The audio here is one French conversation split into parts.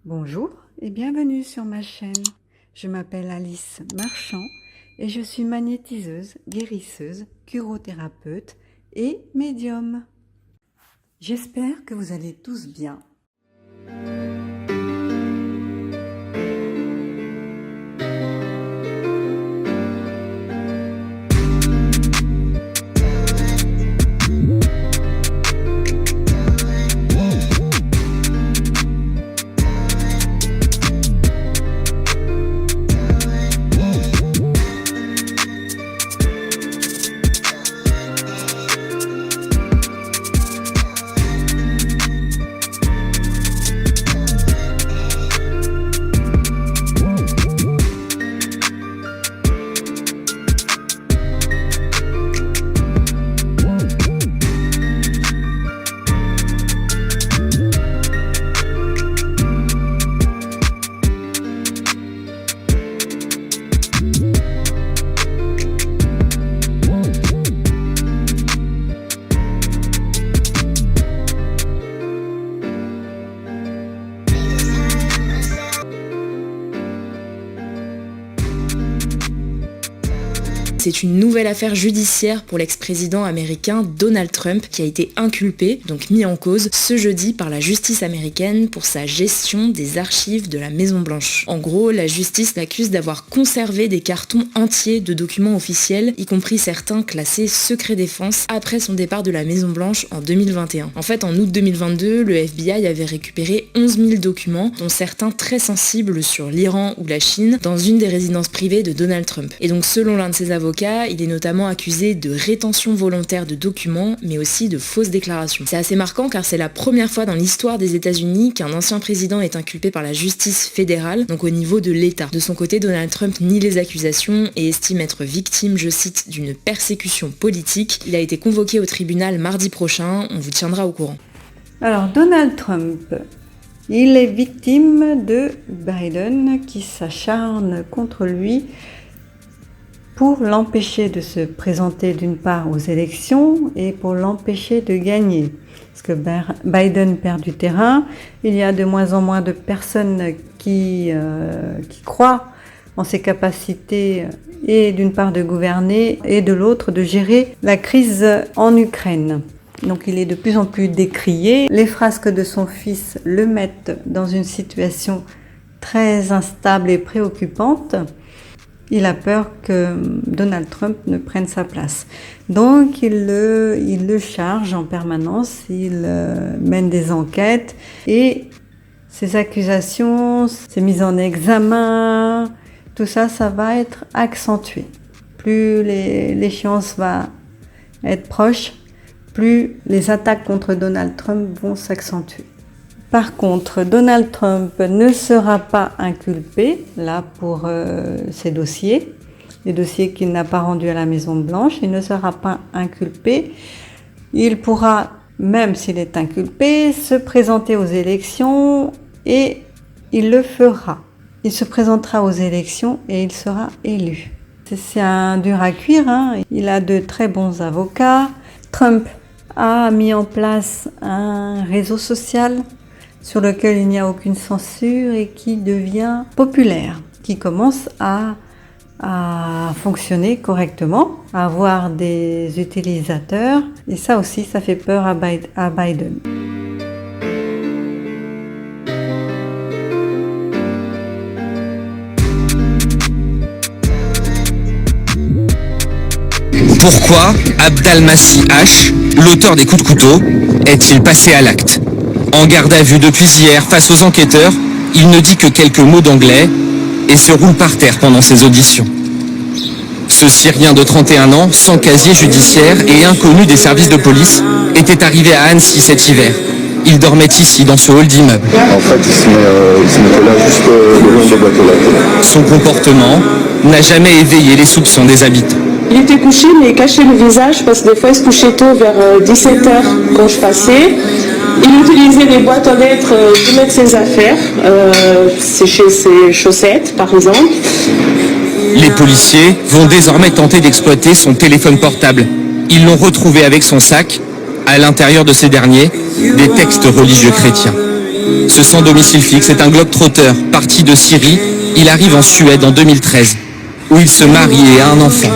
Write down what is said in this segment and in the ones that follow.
Bonjour et bienvenue sur ma chaîne. Je m'appelle Alice Marchand et je suis magnétiseuse, guérisseuse, curothérapeute et médium. J'espère que vous allez tous bien. C'est une nouvelle affaire judiciaire pour l'ex-président américain Donald Trump qui a été inculpé, donc mis en cause, ce jeudi par la justice américaine pour sa gestion des archives de la Maison-Blanche. En gros, la justice l'accuse d'avoir conservé des cartons entiers de documents officiels, y compris certains classés secret défense, après son départ de la Maison-Blanche en 2021. En fait, en août 2022, le FBI avait récupéré 11 000 documents, dont certains très sensibles sur l'Iran ou la Chine, dans une des résidences privées de Donald Trump. Et donc, selon l'un de ses avocats, il est notamment accusé de rétention volontaire de documents, mais aussi de fausses déclarations. C'est assez marquant car c'est la première fois dans l'histoire des États-Unis qu'un ancien président est inculpé par la justice fédérale, donc au niveau de l'État. De son côté, Donald Trump nie les accusations et estime être victime, je cite, d'une persécution politique. Il a été convoqué au tribunal mardi prochain, on vous tiendra au courant. Alors Donald Trump, il est victime de Biden qui s'acharne contre lui pour l'empêcher de se présenter d'une part aux élections et pour l'empêcher de gagner. Parce que Biden perd du terrain, il y a de moins en moins de personnes qui croient en ses capacités et d'une part de gouverner et de l'autre de gérer la crise en Ukraine. Donc il est de plus en plus décrié. Les frasques de son fils le mettent dans une situation très instable et préoccupante. Il a peur que Donald Trump ne prenne sa place. Donc il le charge en permanence, il mène des enquêtes et ces accusations, ces mises en examen, tout ça, ça va être accentué. Plus l'échéance va être proche, plus les attaques contre Donald Trump vont s'accentuer. Par contre, Donald Trump ne sera pas inculpé, là, pour ses dossiers, les dossiers qu'il n'a pas rendus à la Maison-Blanche. Il ne sera pas inculpé. Il pourra, même s'il est inculpé, se présenter aux élections et il le fera. Il se présentera aux élections et il sera élu. C'est un dur à cuire, hein. Il a de très bons avocats. Trump a mis en place un réseau social sur lequel il n'y a aucune censure et qui devient populaire, qui commence à fonctionner correctement, à avoir des utilisateurs. Et ça aussi, ça fait peur à Biden. Pourquoi Abdelmasih H, l'auteur des coups de couteau, est-il passé à l'acte ? En garde à vue depuis hier face aux enquêteurs, il ne dit que quelques mots d'anglais et se roule par terre pendant ses auditions. Ce Syrien de 31 ans, sans casier judiciaire et inconnu des services de police, était arrivé à Annecy cet hiver. Il dormait ici, dans ce hall d'immeuble. En fait, il se mettait là juste le long de boîte aux lettres. Son comportement n'a jamais éveillé les soupçons des habitants. Il était couché mais il cachait le visage parce que des fois il se couchait tôt vers 17h quand je passais. Il utilisait des boîtes aux lettres pour mettre ses affaires, sécher ses chaussettes par exemple. Les policiers vont désormais tenter d'exploiter son téléphone portable. Ils l'ont retrouvé avec son sac, à l'intérieur de ces derniers, des textes religieux chrétiens. Ce sans domicile fixe est un globe-trotteur parti de Syrie. Il arrive en Suède en 2013, où il se marie et a un enfant.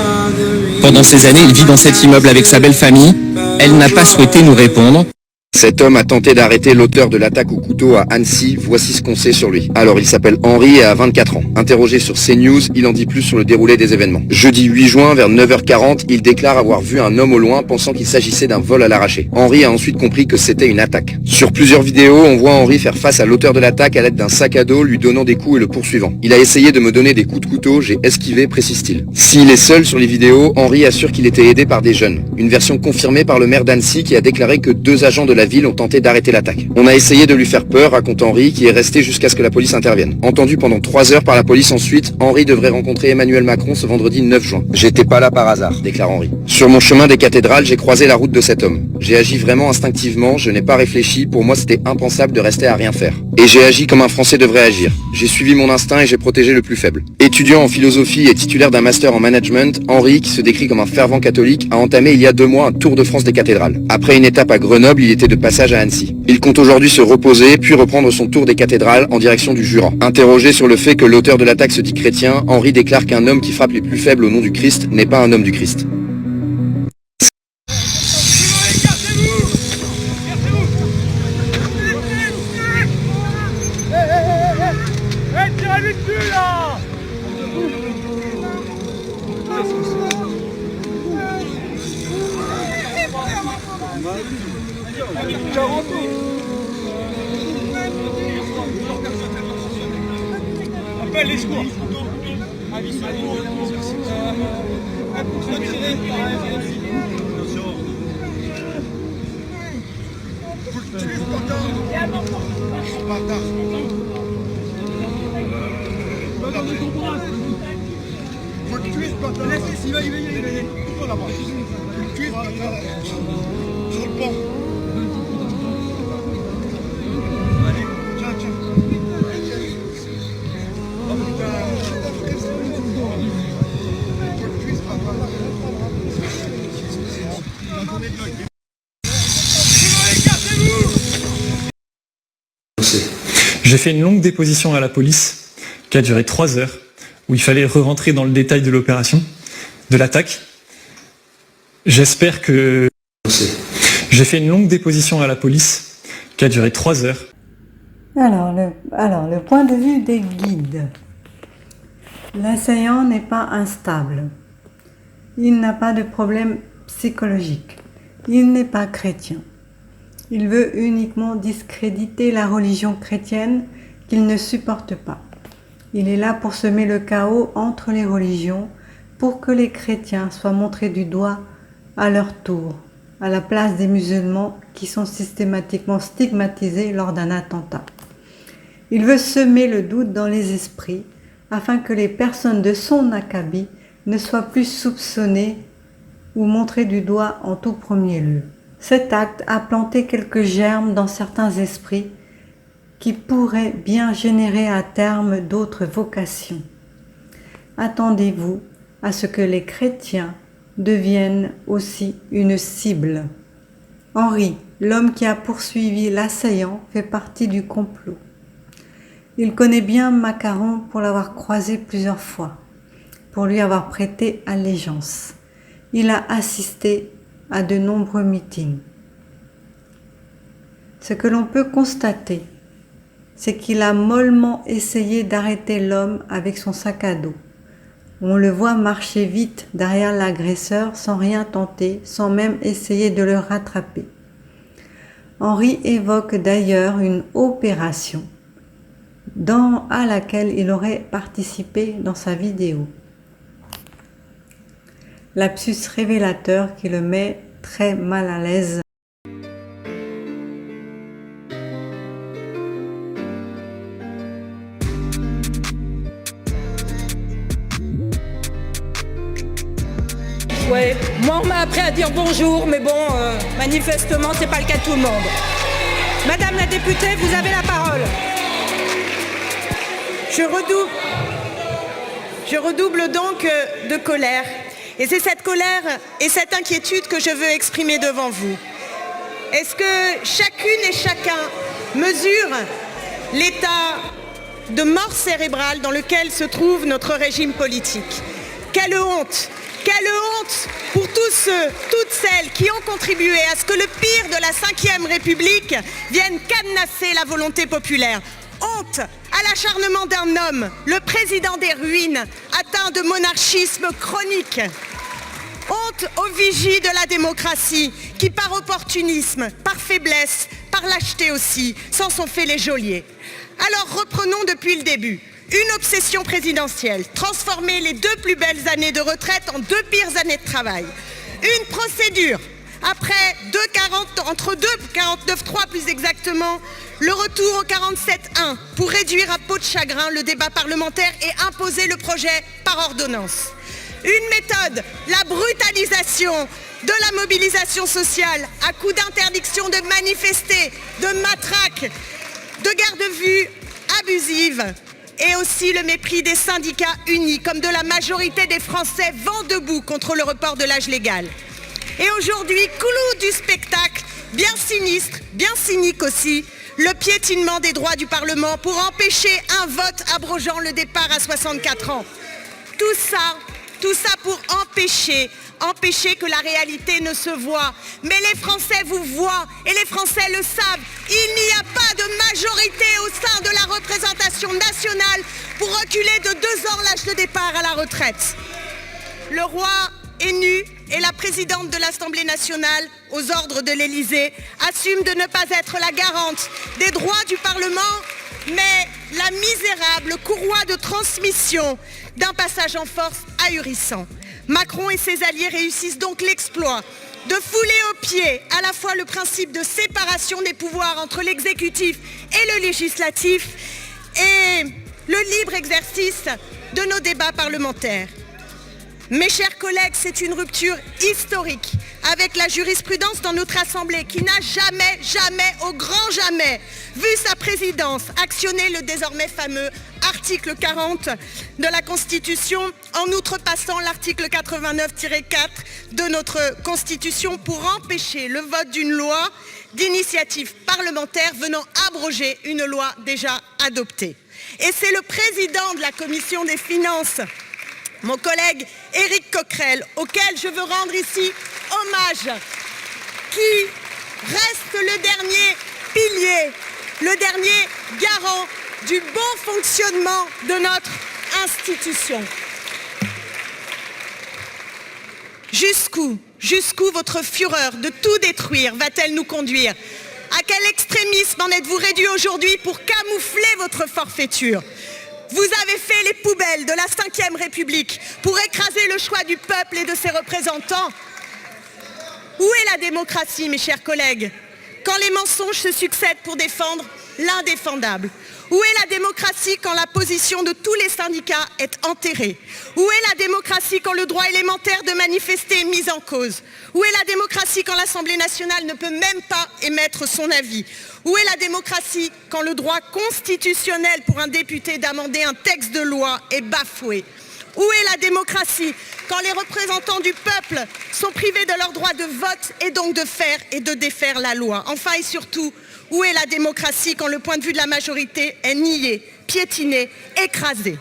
Pendant ces années, il vit dans cet immeuble avec sa belle famille. Elle n'a pas souhaité nous répondre. Cet homme a tenté d'arrêter l'auteur de l'attaque au couteau à Annecy, voici ce qu'on sait sur lui. Alors il s'appelle Henri et a 24 ans. Interrogé sur CNews, il en dit plus sur le déroulé des événements. Jeudi 8 juin, vers 9h40, il déclare avoir vu un homme au loin pensant qu'il s'agissait d'un vol à l'arraché. Henri a ensuite compris que c'était une attaque. Sur plusieurs vidéos, on voit Henri faire face à l'auteur de l'attaque à l'aide d'un sac à dos, lui donnant des coups et le poursuivant. Il a essayé de me donner des coups de couteau, j'ai esquivé, précise-t-il. S'il est seul sur les vidéos, Henri assure qu'il était aidé par des jeunes. Une version confirmée par le maire d'Annecy qui a déclaré que 2 agents de la ville ont tenté d'arrêter l'attaque. On a essayé de lui faire peur, raconte Henri, qui est resté jusqu'à ce que la police intervienne. Entendu pendant 3 heures par la police ensuite, Henri devrait rencontrer Emmanuel Macron ce vendredi 9 juin. J'étais pas là par hasard, déclare Henri. Sur mon chemin des cathédrales, j'ai croisé la route de cet homme. J'ai agi vraiment instinctivement, je n'ai pas réfléchi, pour moi c'était impensable de rester à rien faire. Et j'ai agi comme un Français devrait agir. J'ai suivi mon instinct et j'ai protégé le plus faible. Étudiant en philosophie et titulaire d'un master en management, Henri, qui se décrit comme un fervent catholique, a entamé il y a 2 mois un tour de France des cathédrales. Après une étape à Grenoble, il était de passage à Annecy. Il compte aujourd'hui se reposer, puis reprendre son tour des cathédrales en direction du Jura. Interrogé sur le fait que l'auteur de l'attaque se dit chrétien, Henri déclare qu'un homme qui frappe les plus faibles au nom du Christ n'est pas un homme du Christ. Appelle les secours. Sur le pont. Allez, tiens. J'ai fait une longue déposition à la police qui a duré 3 heures, où il fallait re-rentrer dans le détail de l'opération, de l'attaque. J'espère que... J'ai fait une longue déposition à la police qui a duré 3 heures. Alors, le point de vue des guides. L'assaillant n'est pas instable. Il n'a pas de problème psychologique. Il n'est pas chrétien. Il veut uniquement discréditer la religion chrétienne qu'il ne supporte pas. Il est là pour semer le chaos entre les religions, pour que les chrétiens soient montrés du doigt à leur tour, à la place des musulmans qui sont systématiquement stigmatisés lors d'un attentat. Il veut semer le doute dans les esprits afin que les personnes de son acabit ne soient plus soupçonnées ou montrées du doigt en tout premier lieu. Cet acte a planté quelques germes dans certains esprits qui pourraient bien générer à terme d'autres vocations. Attendez-vous à ce que les chrétiens deviennent aussi une cible. Henri, l'homme qui a poursuivi l'assaillant, fait partie du complot. Il connaît bien Macron pour l'avoir croisé plusieurs fois, pour lui avoir prêté allégeance. Il a assisté à de nombreux meetings. Ce que l'on peut constater, c'est qu'il a mollement essayé d'arrêter l'homme avec son sac à dos. On le voit marcher vite derrière l'agresseur sans rien tenter, sans même essayer de le rattraper. Henri évoque d'ailleurs une opération à laquelle il aurait participé dans sa vidéo. Lapsus révélateur qui le met très mal à l'aise. Ouais, moi on m'a appris à dire bonjour, mais bon, manifestement c'est pas le cas de tout le monde. Madame la députée, vous avez la parole. Je redouble donc de colère. Et c'est cette colère et cette inquiétude que je veux exprimer devant vous. Est-ce que chacune et chacun mesure l'état de mort cérébrale dans lequel se trouve notre régime politique. Quelle honte! Quelle honte pour tous ceux, toutes celles qui ont contribué à ce que le pire de la Ve République vienne cadenasser la volonté populaire. Honte à l'acharnement d'un homme, le président des ruines, atteint de monarchisme chronique. Honte aux vigies de la démocratie qui, par opportunisme, par faiblesse, par lâcheté aussi, s'en sont fait les geôliers. Alors reprenons depuis le début. Une obsession présidentielle, transformer les 2 plus belles années de retraite en 2 pires années de travail. Une procédure, après entre 2,49,3 plus exactement, le retour au 47.1 pour réduire à peau de chagrin le débat parlementaire et imposer le projet par ordonnance. Une méthode, la brutalisation de la mobilisation sociale à coups d'interdiction de manifester, de matraques, de garde-vue abusive. Et aussi le mépris des syndicats unis, comme de la majorité des Français vent debout contre le report de l'âge légal. Et aujourd'hui, clou du spectacle, bien sinistre, bien cynique aussi, le piétinement des droits du Parlement pour empêcher un vote abrogeant le départ à 64 ans. Tout ça pour empêcher que la réalité ne se voie. Mais les Français vous voient et les Français le savent. Il n'y a pas de majorité au sein de la représentation nationale pour reculer de 2 ans l'âge de départ à la retraite. Le roi est nu et la présidente de l'Assemblée nationale, aux ordres de l'Élysée, assume de ne pas être la garante des droits du Parlement, mais la misérable courroie de transmission d'un passage en force ahurissant. Macron et ses alliés réussissent donc l'exploit de fouler aux pieds à la fois le principe de séparation des pouvoirs entre l'exécutif et le législatif et le libre exercice de nos débats parlementaires. Mes chers collègues, c'est une rupture historique avec la jurisprudence dans notre Assemblée qui n'a jamais, au grand jamais, vu sa présidence actionner le désormais fameux article 40 de la Constitution en outrepassant l'article 89-4 de notre Constitution pour empêcher le vote d'une loi d'initiative parlementaire venant abroger une loi déjà adoptée. Et c'est le président de la Commission des finances, mon collègue Éric Coquerel, auquel je veux rendre ici hommage, qui reste le dernier pilier, le dernier garant du bon fonctionnement de notre institution. Jusqu'où votre fureur de tout détruire va-t-elle nous conduire? À quel extrémisme en êtes-vous réduit aujourd'hui pour camoufler votre forfaiture? Vous avez fait les poubelles de la Ve République pour écraser le choix du peuple et de ses représentants. Où est la démocratie, mes chers collègues, quand les mensonges se succèdent pour défendre l'indéfendable? Où est la démocratie quand la position de tous les syndicats est enterrée? Où est la démocratie quand le droit élémentaire de manifester est mis en cause? Où est la démocratie quand l'Assemblée nationale ne peut même pas émettre son avis? Où est la démocratie quand le droit constitutionnel pour un député d'amender un texte de loi est bafoué? Où est la démocratie quand les représentants du peuple sont privés de leur droit de vote et donc de faire et de défaire la loi? Enfin et surtout, où est la démocratie quand le point de vue de la majorité est nié, piétiné, écrasé?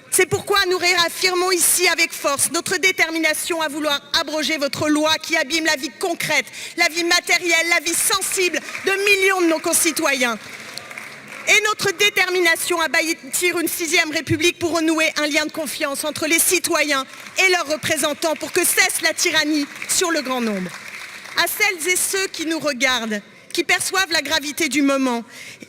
C'est pourquoi nous réaffirmons ici avec force notre détermination à vouloir abroger votre loi qui abîme la vie concrète, la vie matérielle, la vie sensible de millions de nos concitoyens. Et notre détermination à bâtir une 6e République pour renouer un lien de confiance entre les citoyens et leurs représentants pour que cesse la tyrannie sur le grand nombre. À celles et ceux qui nous regardent, qui perçoivent la gravité du moment,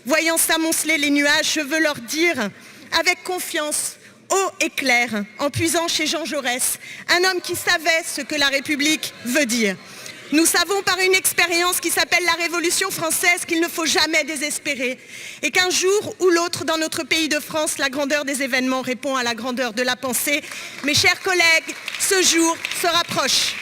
voyant s'amonceler les nuages, je veux leur dire avec confiance, haut et clair, en puisant chez Jean Jaurès, un homme qui savait ce que la République veut dire. Nous savons par une expérience qui s'appelle la Révolution française qu'il ne faut jamais désespérer et qu'un jour ou l'autre dans notre pays de France, la grandeur des événements répond à la grandeur de la pensée. Mes chers collègues, ce jour se rapproche.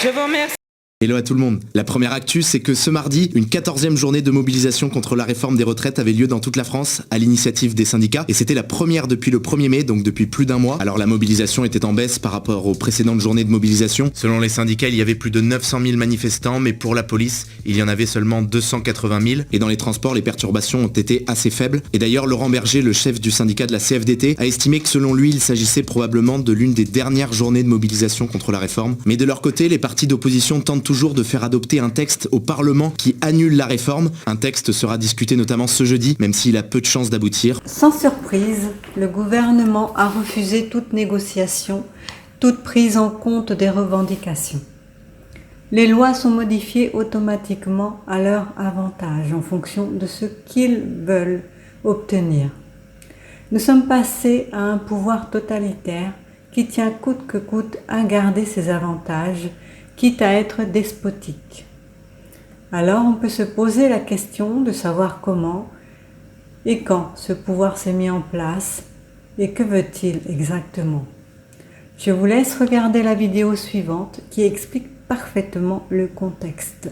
Je vous remercie. Hello à tout le monde. La première actu, c'est que ce mardi, une 14e journée de mobilisation contre la réforme des retraites avait lieu dans toute la France, à l'initiative des syndicats, et c'était la première depuis le 1er mai, donc depuis plus d'un mois. Alors la mobilisation était en baisse par rapport aux précédentes journées de mobilisation. Selon les syndicats, il y avait plus de 900 000 manifestants, mais pour la police, il y en avait seulement 280 000, et dans les transports, les perturbations ont été assez faibles. Et d'ailleurs, Laurent Berger, le chef du syndicat de la CFDT, a estimé que selon lui, il s'agissait probablement de l'une des dernières journées de mobilisation contre la réforme. Mais de leur côté, les partis d'opposition tentent toujours de faire adopter un texte au Parlement qui annule la réforme. Un texte sera discuté notamment ce jeudi, même s'il a peu de chances d'aboutir. Sans surprise, le gouvernement a refusé toute négociation, toute prise en compte des revendications. Les lois sont modifiées automatiquement à leur avantage en fonction de ce qu'ils veulent obtenir. Nous sommes passés à un pouvoir totalitaire qui tient coûte que coûte à garder ses avantages, quitte à être despotique. Alors on peut se poser la question de savoir comment et quand ce pouvoir s'est mis en place et que veut-il exactement. Je vous laisse regarder la vidéo suivante qui explique parfaitement le contexte.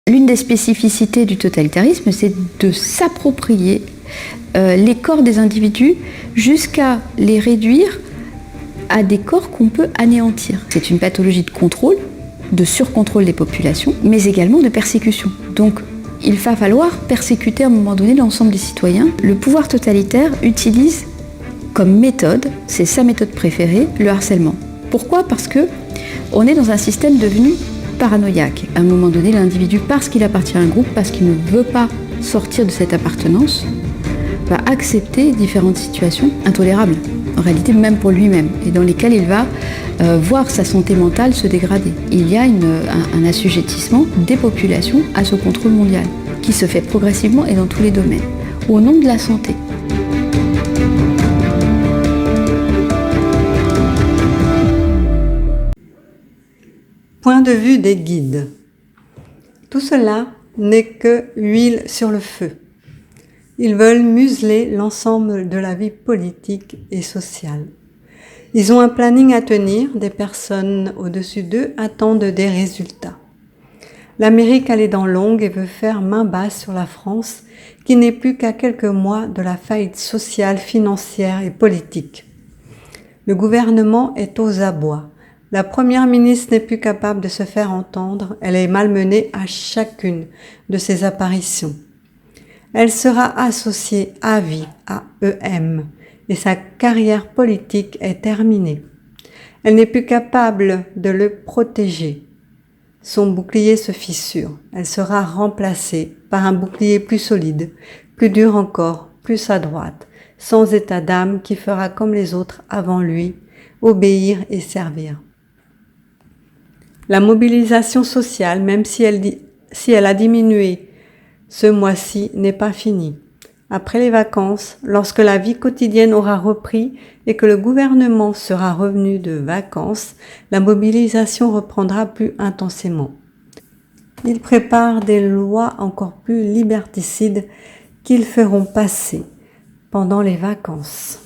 L'une des spécificités du totalitarisme, c'est de s'approprier les corps des individus jusqu'à les réduire à des corps qu'on peut anéantir. C'est une pathologie de contrôle, de surcontrôle des populations, mais également de persécution. Donc, il va falloir persécuter à un moment donné l'ensemble des citoyens. Le pouvoir totalitaire utilise comme méthode, c'est sa méthode préférée, le harcèlement. Pourquoi ? Parce que on est dans un système devenu paranoïaque. À un moment donné, l'individu, parce qu'il appartient à un groupe, parce qu'il ne veut pas sortir de cette appartenance, va accepter différentes situations intolérables, en réalité même pour lui-même, et dans lesquelles il va voir sa santé mentale se dégrader. Il y a un assujettissement des populations à ce contrôle mondial, qui se fait progressivement et dans tous les domaines, au nom de la santé. Point de vue des guides. Tout cela n'est que huile sur le feu. Ils veulent museler l'ensemble de la vie politique et sociale. Ils ont un planning à tenir, des personnes au-dessus d'eux attendent des résultats. L'Amérique a les dents longues et veut faire main basse sur la France, qui n'est plus qu'à quelques mois de la faillite sociale, financière et politique. Le gouvernement est aux abois. La première ministre n'est plus capable de se faire entendre, elle est malmenée à chacune de ses apparitions. Elle sera associée à vie à EM et sa carrière politique est terminée. Elle n'est plus capable de le protéger. Son bouclier se fissure. Elle sera remplacée par un bouclier plus solide, plus dur encore, plus à droite, sans état d'âme qui fera comme les autres avant lui, obéir et servir. La mobilisation sociale, même si elle a diminué ce mois-ci, n'est pas finie. Après les vacances, lorsque la vie quotidienne aura repris et que le gouvernement sera revenu de vacances, la mobilisation reprendra plus intensément. Ils préparent des lois encore plus liberticides qu'ils feront passer pendant les vacances.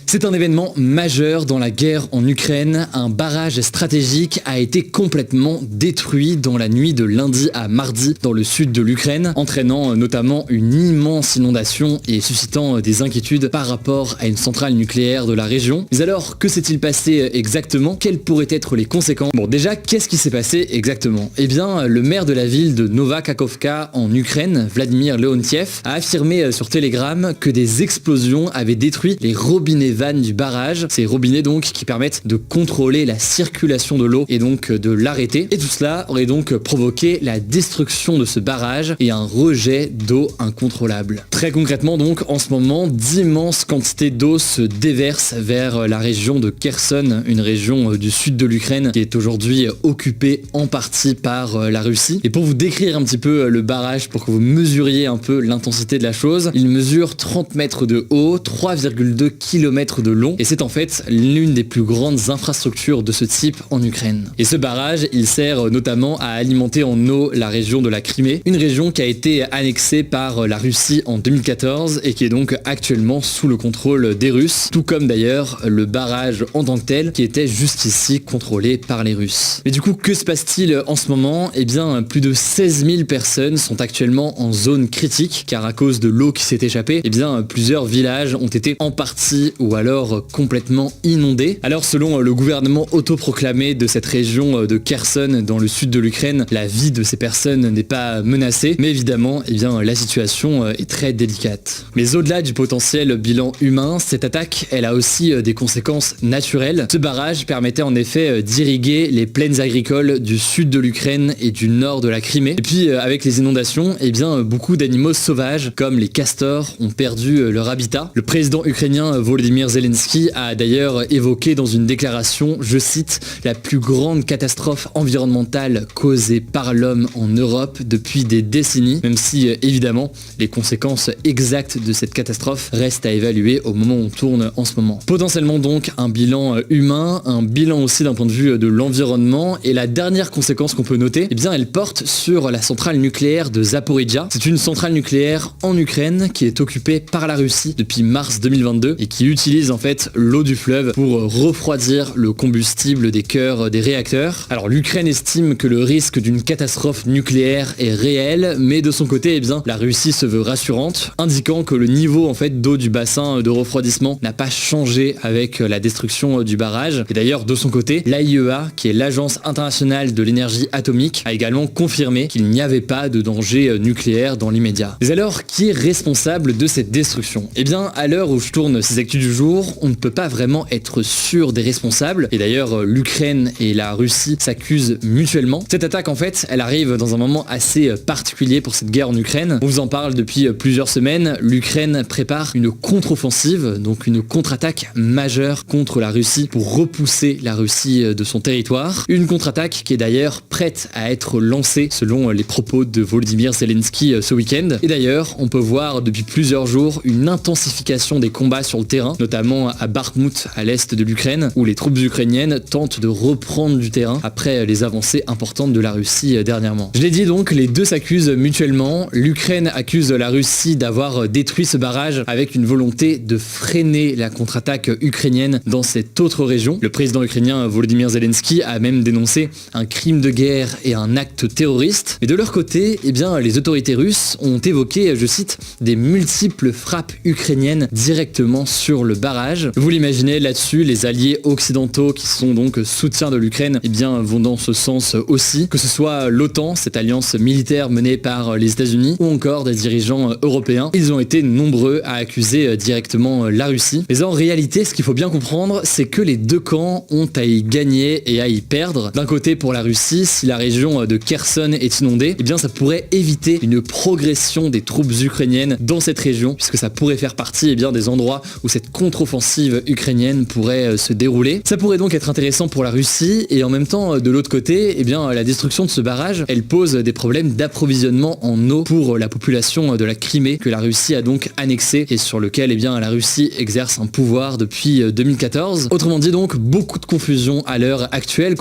C'est un événement majeur dans la guerre en Ukraine. Un barrage stratégique a été complètement détruit dans la nuit de lundi à mardi dans le sud de l'Ukraine, entraînant notamment une immense inondation et suscitant des inquiétudes par rapport à une centrale nucléaire de la région. Mais alors, que s'est-il passé exactement ? Quelles pourraient être les conséquences ? Bon, déjà, qu'est-ce qui s'est passé exactement ? Eh bien, le maire de la ville de Nova Kakhovka en Ukraine, Vladimir Leontiev, a affirmé sur Telegram que des explosions avaient détruit les robinets vannes du barrage, ces robinets donc qui permettent de contrôler la circulation de l'eau et donc de l'arrêter. Et tout cela aurait donc provoqué la destruction de ce barrage et un rejet d'eau incontrôlable. Très concrètement donc, en ce moment, d'immenses quantités d'eau se déversent vers la région de Kherson, une région du sud de l'Ukraine qui est aujourd'hui occupée en partie par la Russie. Et pour vous décrire un petit peu le barrage, pour que vous mesuriez un peu l'intensité de la chose, il mesure 30 mètres de haut, 3,2 km km de long et c'est en fait l'une des plus grandes infrastructures de ce type en Ukraine. Et ce barrage, il sert notamment à alimenter en eau la région de la Crimée, une région qui a été annexée par la Russie en 2014 et qui est donc actuellement sous le contrôle des Russes, tout comme d'ailleurs le barrage en tant que tel qui était jusqu'ici contrôlé par les Russes. Mais du coup, que se passe-t-il en ce moment ? Eh bien, plus de 16 000 personnes sont actuellement en zone critique car à cause de l'eau qui s'est échappée, eh bien, plusieurs villages ont été en partie ou alors complètement inondés. Alors selon le gouvernement autoproclamé de cette région de Kherson dans le sud de l'Ukraine, la vie de ces personnes n'est pas menacée, mais évidemment, eh bien, la situation est très délicate. Mais au-delà du potentiel bilan humain, cette attaque, elle a aussi des conséquences naturelles. Ce barrage permettait en effet d'irriguer les plaines agricoles du sud de l'Ukraine et du nord de la Crimée. Et puis avec les inondations, eh bien, beaucoup d'animaux sauvages, comme les castors, ont perdu leur habitat. Le président ukrainien Volodymyr Zelensky a d'ailleurs évoqué dans une déclaration, je cite, la plus grande catastrophe environnementale causée par l'homme en Europe depuis des décennies, même si évidemment les conséquences exactes de cette catastrophe restent à évaluer au moment où on tourne en ce moment. Potentiellement donc un bilan humain, un bilan aussi d'un point de vue de l'environnement, et la dernière conséquence qu'on peut noter, eh bien elle porte sur la centrale nucléaire de Zaporizhzhia. C'est une centrale nucléaire en Ukraine qui est occupée par la Russie depuis mars 2022 et qui utilise en fait l'eau du fleuve pour refroidir le combustible des cœurs des réacteurs. Alors l'Ukraine estime que le risque d'une catastrophe nucléaire est réel, mais de son côté, eh bien, la Russie se veut rassurante, indiquant que le niveau en fait d'eau du bassin de refroidissement n'a pas changé avec la destruction du barrage. Et d'ailleurs, de son côté, l'AIEA, qui est l'Agence internationale de l'énergie atomique, a également confirmé qu'il n'y avait pas de danger nucléaire dans l'immédiat. Mais alors, qui est responsable de cette destruction ? Eh bien, à l'heure où je tourne ces actus du jour, on ne peut pas vraiment être sûr des responsables. Et d'ailleurs, l'Ukraine et la Russie s'accusent mutuellement. Cette attaque, en fait, elle arrive dans un moment assez particulier pour cette guerre en Ukraine. On vous en parle depuis plusieurs semaines. L'Ukraine prépare une contre-offensive, donc une contre-attaque majeure contre la Russie pour repousser la Russie de son territoire. Une contre-attaque qui est d'ailleurs prête à être lancée selon les propos de Volodymyr Zelensky ce week-end. Et d'ailleurs, on peut voir depuis plusieurs jours une intensification des combats sur le terrain, notamment à Bakhmut, à l'est de l'Ukraine, où les troupes ukrainiennes tentent de reprendre du terrain après les avancées importantes de la Russie dernièrement. Je l'ai dit donc, les deux s'accusent mutuellement. L'Ukraine accuse la Russie d'avoir détruit ce barrage avec une volonté de freiner la contre-attaque ukrainienne dans cette autre région. Le président ukrainien Volodymyr Zelensky a même dénoncé un crime de guerre et un acte terroriste. Et de leur côté, eh bien, les autorités russes ont évoqué, je cite, des multiples frappes ukrainiennes directement sur le barrage. Vous l'imaginez, là-dessus, les alliés occidentaux qui sont donc soutiens de l'Ukraine, eh bien, vont dans ce sens aussi. Que ce soit l'OTAN, cette alliance militaire menée par les États-Unis, ou encore des dirigeants européens, ils ont été nombreux à accuser directement la Russie. Mais en réalité, ce qu'il faut bien comprendre, c'est que les deux camps ont à y gagner et à y perdre. D'un côté, pour la Russie, si la région de Kherson est inondée, eh bien ça pourrait éviter une progression des troupes ukrainiennes dans cette région, puisque ça pourrait faire partie eh bien, des endroits où cette contre-offensive ukrainienne pourrait se dérouler. Ça pourrait donc être intéressant pour la Russie, et en même temps, de l'autre côté, eh bien, la destruction de ce barrage, elle pose des problèmes d'approvisionnement en eau pour la population de la Crimée, que la Russie a donc annexé et sur lequel eh bien, la Russie exerce un pouvoir depuis 2014. Autrement dit donc, beaucoup de confusion à l'heure actuelle.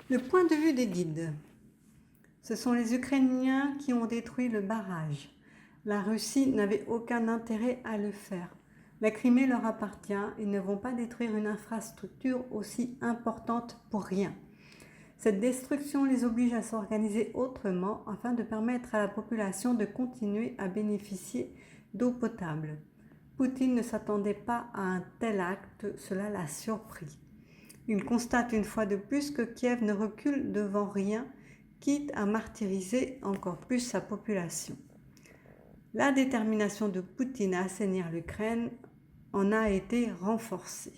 Le point de vue des guides. Ce sont les Ukrainiens qui ont détruit le barrage. La Russie n'avait aucun intérêt à le faire. La Crimée leur appartient. Ils ne vont pas détruire une infrastructure aussi importante pour rien. Cette destruction les oblige à s'organiser autrement afin de permettre à la population de continuer à bénéficier d'eau potable. Poutine ne s'attendait pas à un tel acte, cela l'a surpris. Il constate une fois de plus que Kiev ne recule devant rien, quitte à martyriser encore plus sa population. La détermination de Poutine à assainir l'Ukraine en a été renforcée.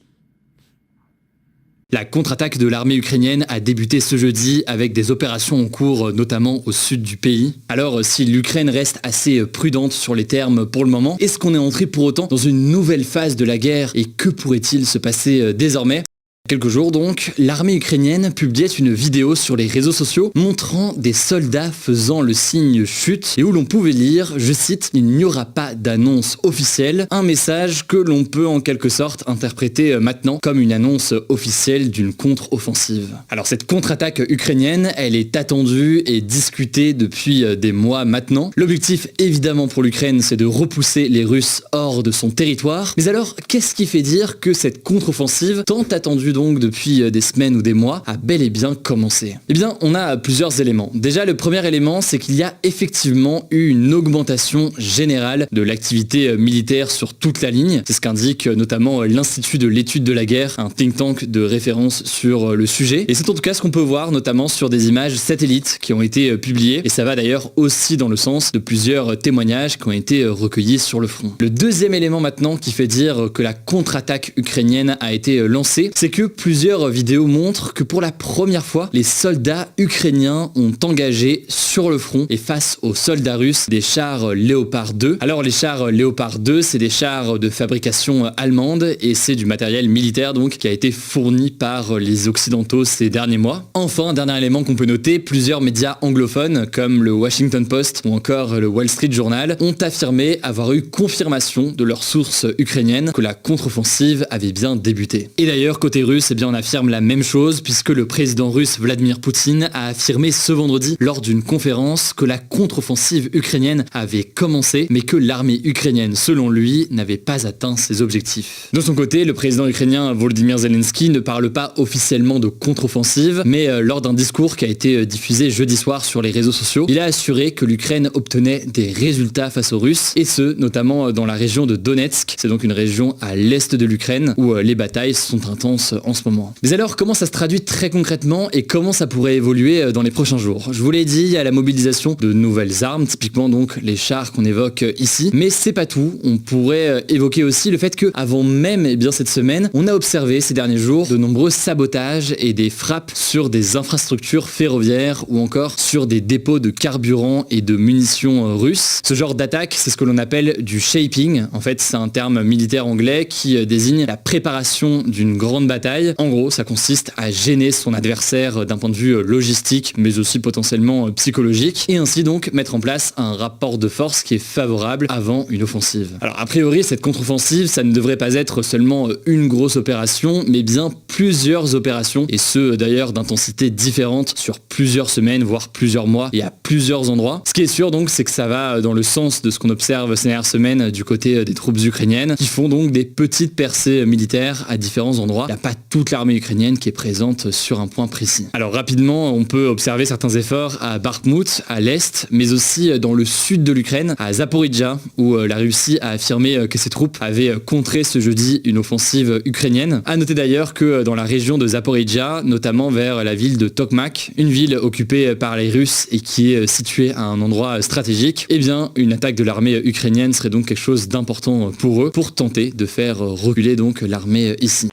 La contre-attaque de l'armée ukrainienne a débuté ce jeudi avec des opérations en cours, notamment au sud du pays. Alors, si l'Ukraine reste assez prudente sur les termes pour le moment, est-ce qu'on est entré pour autant dans une nouvelle phase de la guerre et que pourrait-il se passer désormais ? Quelques jours donc, l'armée ukrainienne publiait une vidéo sur les réseaux sociaux montrant des soldats faisant le signe chute et où l'on pouvait lire, je cite, « Il n'y aura pas d'annonce officielle », un message que l'on peut en quelque sorte interpréter maintenant comme une annonce officielle d'une contre-offensive. Alors cette contre-attaque ukrainienne, elle est attendue et discutée depuis des mois maintenant. L'objectif évidemment pour l'Ukraine, c'est de repousser les Russes hors de son territoire. Mais alors, qu'est-ce qui fait dire que cette contre-offensive, tant attendue donc depuis des semaines ou des mois, a bel et bien commencé? Eh bien, on a plusieurs éléments. Déjà, le premier élément, c'est qu'il y a effectivement eu une augmentation générale de l'activité militaire sur toute la ligne. C'est ce qu'indique notamment l'Institut de l'étude de la guerre, un think tank de référence sur le sujet. Et c'est en tout cas ce qu'on peut voir notamment sur des images satellites qui ont été publiées. Et ça va d'ailleurs aussi dans le sens de plusieurs témoignages qui ont été recueillis sur le front. Le deuxième élément maintenant qui fait dire que la contre-attaque ukrainienne a été lancée, c'est que plusieurs vidéos montrent que pour la première fois, les soldats ukrainiens ont engagé sur le front et face aux soldats russes des chars Léopard 2. Alors les chars Léopard 2, c'est des chars de fabrication allemande et c'est du matériel militaire donc qui a été fourni par les Occidentaux ces derniers mois. Enfin, dernier élément qu'on peut noter, plusieurs médias anglophones comme le Washington Post ou encore le Wall Street Journal ont affirmé avoir eu confirmation de leurs sources ukrainiennes que la contre-offensive avait bien débuté. Et d'ailleurs, côté russe, eh bien on affirme la même chose puisque le président russe Vladimir Poutine a affirmé ce vendredi lors d'une conférence que la contre-offensive ukrainienne avait commencé mais que l'armée ukrainienne, selon lui, n'avait pas atteint ses objectifs. De son côté, le président ukrainien Volodymyr Zelensky ne parle pas officiellement de contre-offensive, mais lors d'un discours qui a été diffusé jeudi soir sur les réseaux sociaux, il a assuré que l'Ukraine obtenait des résultats face aux Russes, et ce, notamment dans la région de Donetsk, c'est donc une région à l'est de l'Ukraine, où les batailles sont intenses en ce moment. Mais alors, comment ça se traduit très concrètement, et comment ça pourrait évoluer dans les prochains jours? Je vous l'ai dit, il y a la mobilisation de nouvelles armes, typiquement donc les chars qu'on évoque ici, mais c'est pas tout. On pourrait évoquer aussi le fait que, avant même cette semaine, on a observé ces derniers jours de nombreux sabotages et des frappes sur des infrastructures ferroviaires ou encore sur des dépôts de carburant et de munitions russes. Ce genre d'attaque, c'est ce que l'on appelle du shaping. En fait, c'est un terme militaire anglais qui désigne la préparation d'une grande bataille. En gros, ça consiste à gêner son adversaire d'un point de vue logistique, mais aussi potentiellement psychologique, et ainsi donc mettre en place un rapport de force qui est favorable avant une offensive. Alors a priori, cette contre-offensive, ça ne devrait pas être seulement une grosse opération, mais bien plusieurs opérations, et ce d'ailleurs d'intensité différente sur plusieurs semaines, voire plusieurs mois, et à plusieurs endroits. Ce qui est sûr donc, c'est que ça va dans le sens de ce qu'on observe ces dernières semaines du côté des troupes ukrainiennes, qui font donc des petites percées militaires à différents endroits. Il n'y a pas toute l'armée ukrainienne qui est présente sur un point précis. Alors rapidement, on peut observer certains efforts à Bakhmut, à l'est, mais aussi dans le sud de l'Ukraine, à Zaporizhzhia, où la Russie a affirmé que ses troupes avaient contré ce jeudi une offensive ukrainienne. A noter d'ailleurs que dans la région de Zaporizhzhia, notamment vers la ville de Tokmak, une ville occupée par les Russes et qui est située à un endroit stratégique, eh bien une attaque de l'armée ukrainienne serait donc quelque chose d'important pour eux, pour tenter de faire reculer donc l'armée ici.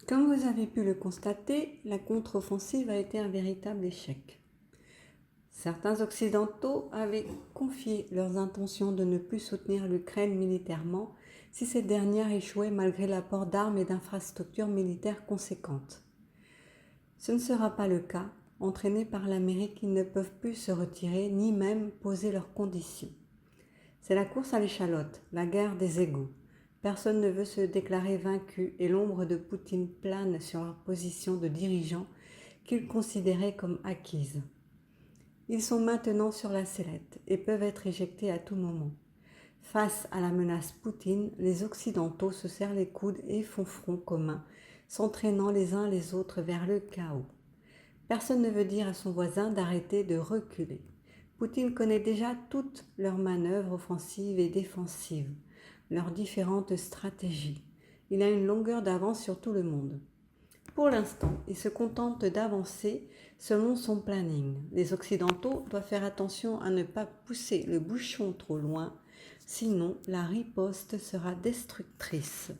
Comme vous avez pu le constater, la contre-offensive a été un véritable échec. Certains occidentaux avaient confié leurs intentions de ne plus soutenir l'Ukraine militairement si cette dernière échouait malgré l'apport d'armes et d'infrastructures militaires conséquentes. Ce ne sera pas le cas. Entraînés par l'Amérique, ils ne peuvent plus se retirer ni même poser leurs conditions. C'est la course à l'échalote, la guerre des égos. Personne ne veut se déclarer vaincu et l'ombre de Poutine plane sur leur position de dirigeants qu'ils considéraient comme acquises. Ils sont maintenant sur la sellette et peuvent être éjectés à tout moment. Face à la menace Poutine, les Occidentaux se serrent les coudes et font front commun, s'entraînant les uns les autres vers le chaos. Personne ne veut dire à son voisin d'arrêter de reculer. Poutine connaît déjà toutes leurs manœuvres offensives et défensives, leurs différentes stratégies. Il a une longueur d'avance sur tout le monde. Pour l'instant, il se contente d'avancer selon son planning. Les Occidentaux doivent faire attention à ne pas pousser le bouchon trop loin, sinon la riposte sera destructrice.